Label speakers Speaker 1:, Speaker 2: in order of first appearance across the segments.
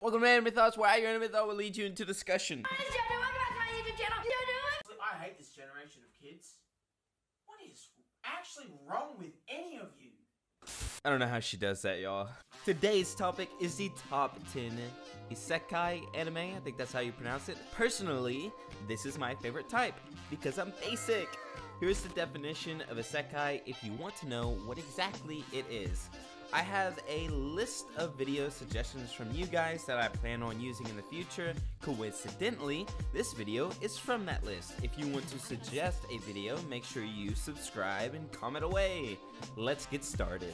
Speaker 1: Welcome to Anime Thoughts, where your anime thought will lead you into discussion.
Speaker 2: I hate this generation of kids. What is actually wrong with any of you?
Speaker 1: I don't know how she does that, y'all. Today's topic is the top 10 isekai anime. I think that's how you pronounce it. Personally, this is my favorite type because I'm basic. Here's the definition of isekai if you want to know what exactly it is. I have a list of video suggestions from you guys that I plan on using in the future. Coincidentally, this video is from that list. If you want to suggest a video, make sure you subscribe and comment away. Let's get started.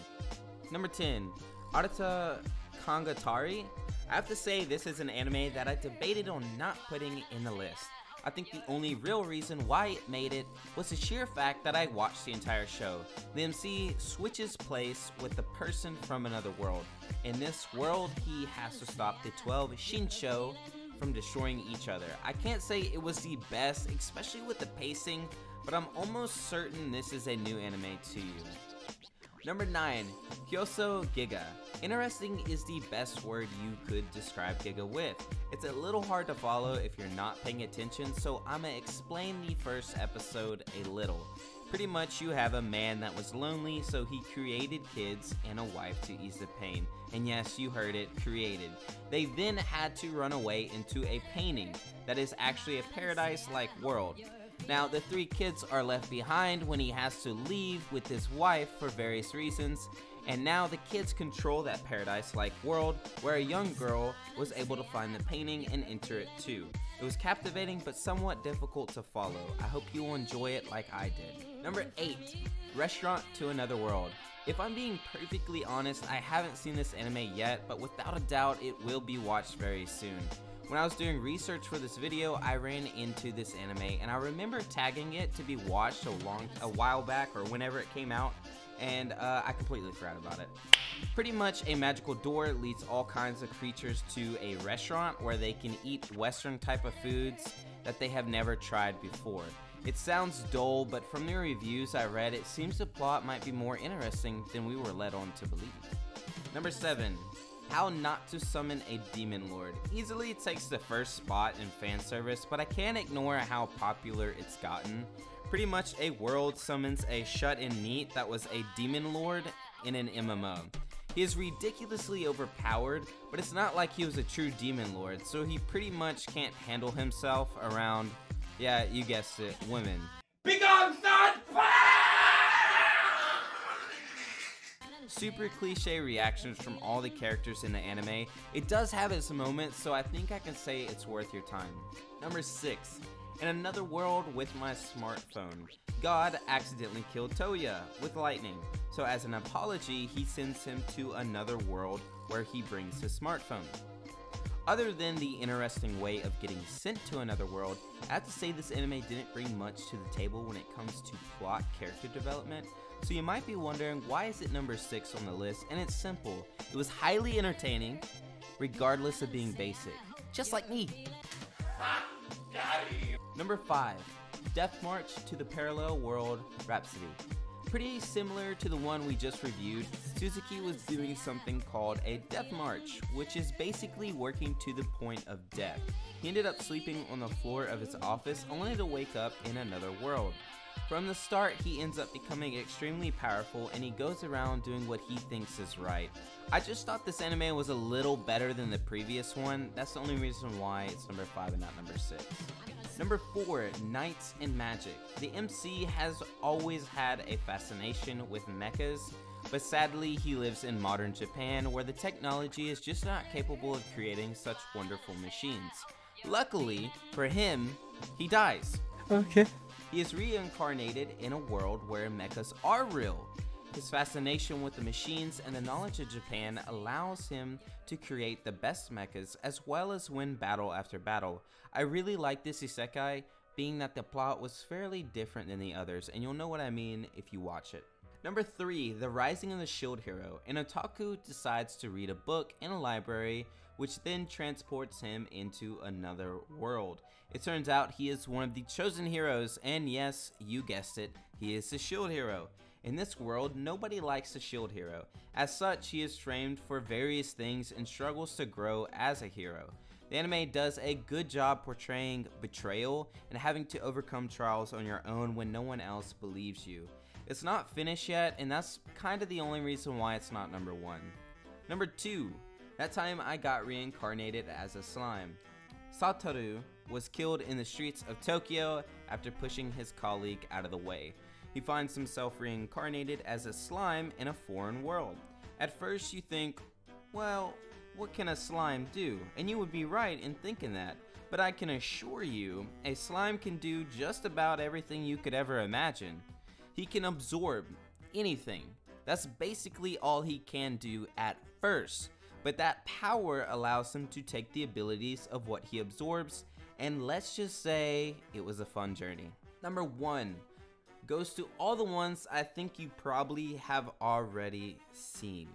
Speaker 1: Number 10, Auditor Congatari. I have to say this is an anime that I debated on not putting in the list. I think the only real reason why it made it was the sheer fact that I watched the entire show. The MC switches place with the person from another world. In this world, he has to stop the 12 Shinsho from destroying each other. I can't say it was the best, especially with the pacing, but I'm almost certain this is a new anime to you. Number 9, Kyoso Giga. Interesting is the best word you could describe Giga with. It's a little hard to follow if you're not paying attention, so I'ma explain the first episode a little. Pretty much you have a man that was lonely, so he created kids and a wife to ease the pain. And yes, you heard it, created. They then had to run away into a painting that is actually a paradise-like world. Now, the 3 kids are left behind when he has to leave with his wife for various reasons, and now the kids control that paradise-like world where a young girl was able to find the painting and enter it too. It was captivating but somewhat difficult to follow. I hope you will enjoy it like I did. Number 8, Restaurant to Another World. If I'm being perfectly honest, I haven't seen this anime yet, but without a doubt it will be watched very soon. When I was doing research for this video, I ran into this anime and I remember tagging it to be watched a while back or whenever it came out, and I completely forgot about it. Pretty much a magical door leads all kinds of creatures to a restaurant where they can eat Western type of foods that they have never tried before. It sounds dull, but from the reviews I read, it seems the plot might be more interesting than we were led on to believe. Number 7. How Not to Summon a Demon Lord. Easily takes the first spot in fan service, but I can't ignore how popular it's gotten. Pretty much a world summons a shut-in NEET that was a demon lord in an MMO. He is ridiculously overpowered, but it's not like he was a true demon lord, so he pretty much can't handle himself around, yeah, you guessed it, women.
Speaker 2: Begone, son!
Speaker 1: Super cliche reactions from all the characters in the anime. It does have its moments, so I think I can say it's worth your time. Number 6. In another world with my smartphone, God accidentally killed Toya with lightning. So as an apology, he sends him to another world where he brings his smartphone. Other than the interesting way of getting sent to another world, I have to say this anime didn't bring much to the table when it comes to plot character development. So you might be wondering, why is it number 6 on the list? And it's simple. It was highly entertaining, regardless of being basic. Just like me. Number 5. Death March to the Parallel World Rhapsody. Pretty similar to the one we just reviewed, Suzuki was doing something called a death march, which is basically working to the point of death. He ended up sleeping on the floor of his office only to wake up in another world. From the start, he ends up becoming extremely powerful and he goes around doing what he thinks is right. I just thought this anime was a little better than the previous one. That's the only reason why it's number 5 and not number 6. Number 4, Knights and Magic. The MC has always had a fascination with mechas, but sadly he lives in modern Japan where the technology is just not capable of creating such wonderful machines. Luckily for him, he dies.
Speaker 3: Okay.
Speaker 1: He is reincarnated in a world where mechas are real. His fascination with the machines and the knowledge of Japan allows him to create the best mechas as well as win battle after battle. I really like this isekai, being that the plot was fairly different than the others, and you'll know what I mean if you watch it. Number 3, The Rising of the Shield Hero. An otaku decides to read a book in a library, which then transports him into another world. It turns out he is one of the chosen heroes, and yes, you guessed it, he is the Shield Hero. In this world, nobody likes a shield hero. As such, he is trained for various things and struggles to grow as a hero. The anime does a good job portraying betrayal and having to overcome trials on your own when no one else believes you. It's not finished yet, and that's kind of the only reason why it's not number 1. Number 2, that time I got reincarnated as a slime. Satoru was killed in the streets of Tokyo after pushing his colleague out of the way. He finds himself reincarnated as a slime in a foreign world. At first you think, well, what can a slime do? And you would be right in thinking that. But I can assure you, a slime can do just about everything you could ever imagine. He can absorb anything. That's basically all he can do at first. But that power allows him to take the abilities of what he absorbs, and let's just say it was a fun journey. Number 1 goes to all the ones I think you probably have already seen.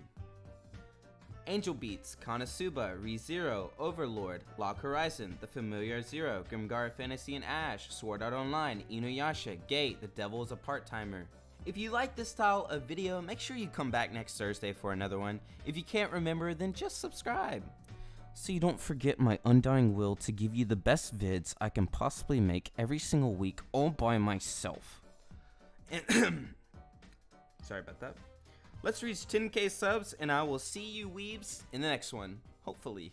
Speaker 1: Angel Beats, Konosuba, ReZero, Overlord, Log Horizon, The Familiar Zero, Grimgar Fantasy and Ash, Sword Art Online, Inuyasha, Gate, The Devil is a Part-Timer. If you like this style of video, make sure you come back next Thursday for another one. If you can't remember, then just subscribe, so you don't forget my undying will to give you the best vids I can possibly make every single week all by myself. Sorry about that. Let's reach 10K subs, and I will see you weebs in the next one, hopefully.